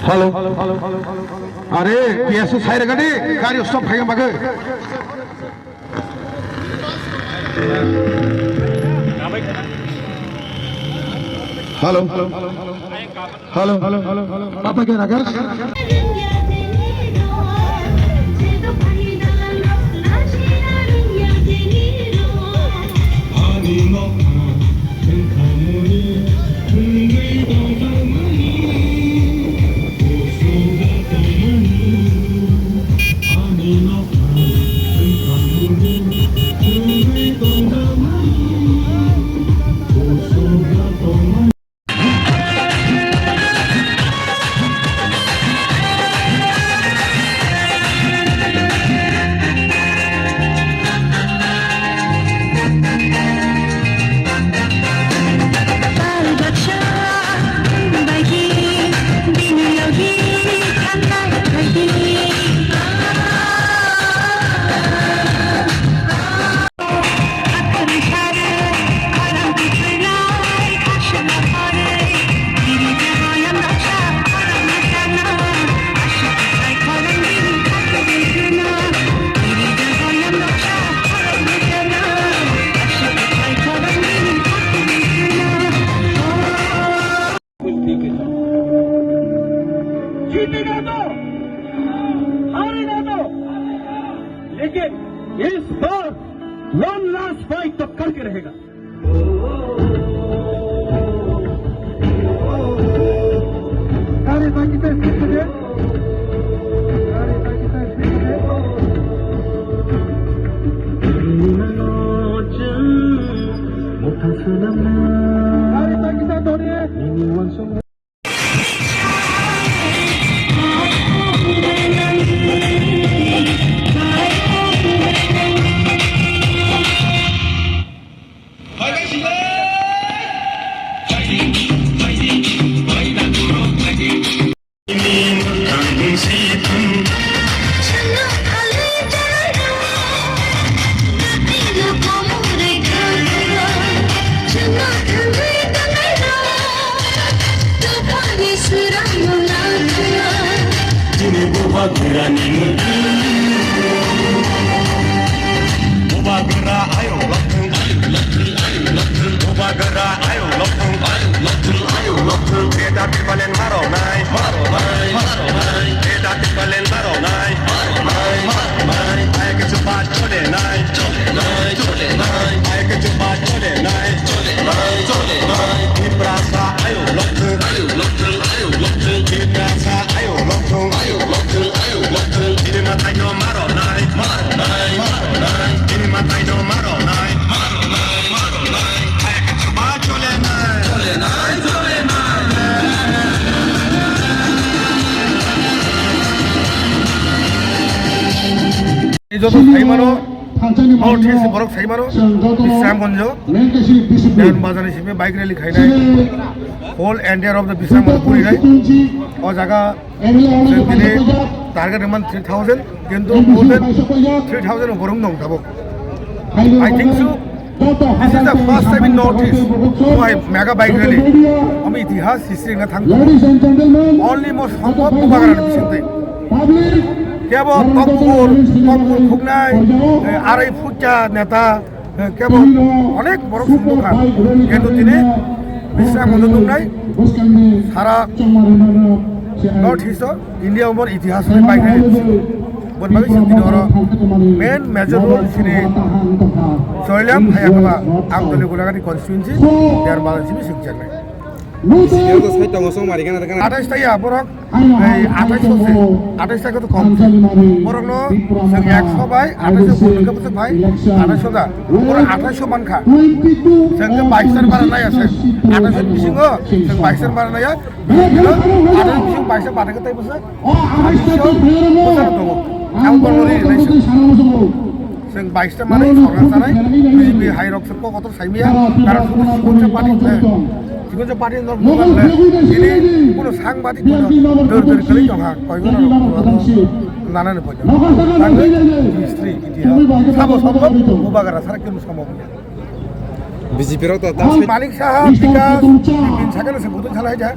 Hello अरे PSO side गाड़ी गाड़ी स्टॉप खाएगा बागे hello hello apa kira guys जीतेगा तो हारेगा तो लेकिन इस बार वन लास्ट फाइट तो करके रहेगा যত সাইমানো নর্থ বরক সাইমানো বিশ্রামগঞ্জ দেওয়ান বাজার হিসেবে বাইক র্যালি খাইনাই whole entire of the Bishramganj ঘুরিনাই ও জায়গা দিনে টার্গেট ইমান 3000 কিন্তু মোর দেন 3000 বরং দं थाबो I think so this is the first time in Northeast why mega bike rally আমি ইতিহাস হিস্ট্রি না থাকবো অলমোস্ট সম্ভব বাগান বিশেষতে কেবল কম্পুর খুকনাই আড়াই ফুটটা নেতা কেবল অনেক বড় সুন্দর কিন্তু তিনি বিশ্রাম মন্দির সারা নর্থ ইস্ট ইন্ডিয়া ওপর ইতিহাস বাইক বনবাগি সিদ্ধি মেন মেজর রোল সিনি জয়লাম হায়াকবা আমদলি গোলাঘাটি কনস্টিটুয়েন্সি দেয়ার বালাসিবি সিংচাকনাই 28 টাইয়া বরক 28 টাকা তো কম বরক নো जों 100 बाय 28 বলকে বসে ভাই 28 দা বড় 28 মানখা जों 22 বারা নাই আছে 28 বিসিং जों 22 বারা নাই 28 বিসিং 22 বারাকে তাই বসে 28 দङ आं बलरि रिलेसन जों 22 টা মানে সরকার জানাই বিজেপি হাই রকসক কত সাইমিয়া কারণ কোনটা পার্টি 지금저 파티 너 뭐갈래? 이리 কোনো সাংবাদিক দর করে জমা কয়জন নানান পয়সা তাহলে হিস্ট্রি ইতিহাস সব সম্ভব ওবাগারা সারা কেন সম্ভব না বিজেপির তো মালিক সাহেব বিকাশ তিন সাকালে সে বুঝে খেলা যায়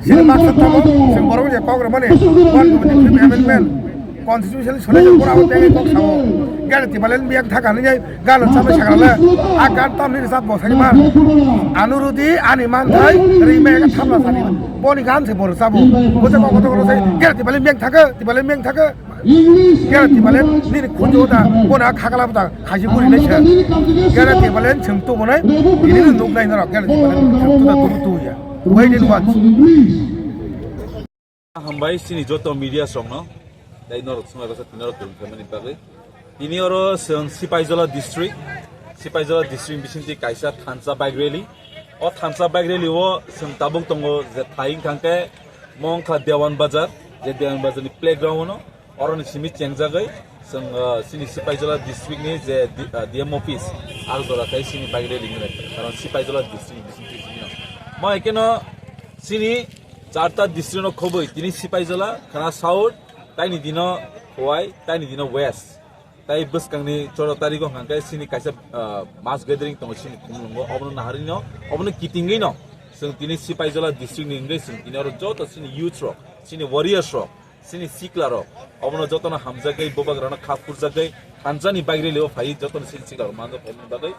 sini maksud kamu sing borong je kok ramane one community amendment constitution sone je pura hote kok sawo gale ti balen biak thaka ni jai galo sabe sagrala akan tam ni sab bosai man anurudi ani man thai rime ka thamla sani boni gan se bor sabo bote kok kok sai gale ti balen biak thaka ti balen biak thaka gale ti balen ni khunjo da bona khagala da khaji kuri nei cha gale ti balen chungtu bonai ini nuk nai na gale ti balen chungtu da tu ya wait and watch hambai sini joto media song no dai nor sungai basa tinaro tul family bagai ini oro seng Sipaijola district bisinti kaisa thansa bike rally o thansa bike rally o seng tabuk tongo je thaing thangke mongkha dewan bazar ni playground no oro ni simi chengjagai seng sini Sipaijola district ni je DM office al dora kai sini bike rally ni karon Sipaijola district bisinti sini ma ekeno sini চারটা district খবই তিনি Sipaijola খানা south তাইনি দিন হওয়াই তাইনি দিন West তাই বসকাংনি 14 তারিখ হাঙ্কাই সিনি কাইসা মাস gathering তং সিনি খুমলঙ্গো অবন নাহারি ন অবন কিটিংই ন जों তিনি Sipaijola ডিস্ট্রিক্ট नि इंग्लिश তিনি আর যত সিনি ইউথ রক সিনি ওয়ারিয়ার্স রক সিনি সিকলা রক অবন যতন হামজাগৈ ববাগ্রানা খাপুরজাগৈ হানজানি বাইরেলেও ফাই যতন সিনি সিকলা মানো ফেমন বাগৈ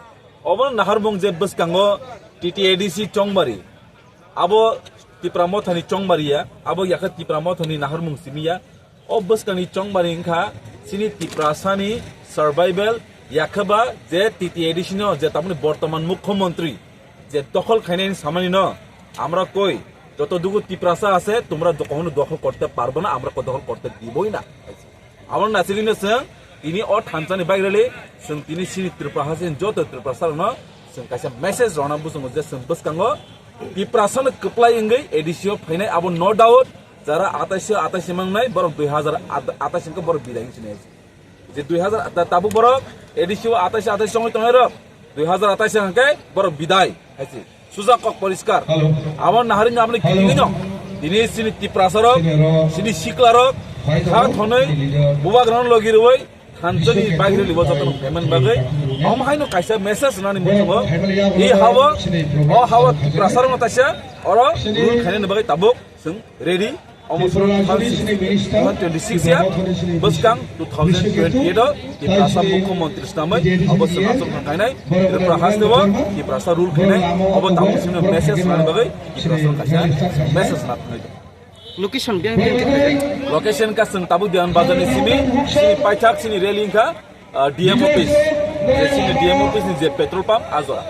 অবন নাহারবং যে বসকাঙ্গো টিটিএডিসি চংবারি আবো Tipramo thani chongbaria abo yakha tipramo thani naharmung simia obus kani chongbari ingkha sini tiprasani survival yakhaba je titi edition je tamni bortoman mukhyamantri je দখল খাইনাইনি সামানি ন আমরা কই যত দুগু তিপ্রাসা আছে তোমরা কখনো দখল করতে পারবে না আমরা দখল করতে দিবই না আমার নাসিলিনে সং তিনি অ থানসানি বাইরেলে সং তিনি সিনি ত্রিপ্রাহাসেন যত ত্রিপ্রাসা ন সং কাইসা মেসেজ রনা বুসং যে song বসকাঙ্গো Tiprasan keplai enggai edisio fainai abo no doubt jara 28 mangnai borok 2028 ke borok bidai sini je 2000 tabu borok edisio 28 songai tongai rok 2028 angkai borok bidai haisi suja kok poriskar amon naharin amne kilingi no dini sini tiprasarok sini siklarok kha thonai bubagran logiroi Hansani bagre libo joton payment bagai om haino kaisa message nani mutubo e hawa o hawa prasar no tasya oro rule khane bagai tabuk sing ready almost 2026 ya buskang 2028 do di prasa mukhyamantri stamai obosya nasok khainai prahas dewa di prasa rule khane obo tabuk sing message nani bagai di prasa kaisa message nani location ka seng tabu dian bazar ni sini paichak sini railing ka DM office sini DM office ni je petrol pump azora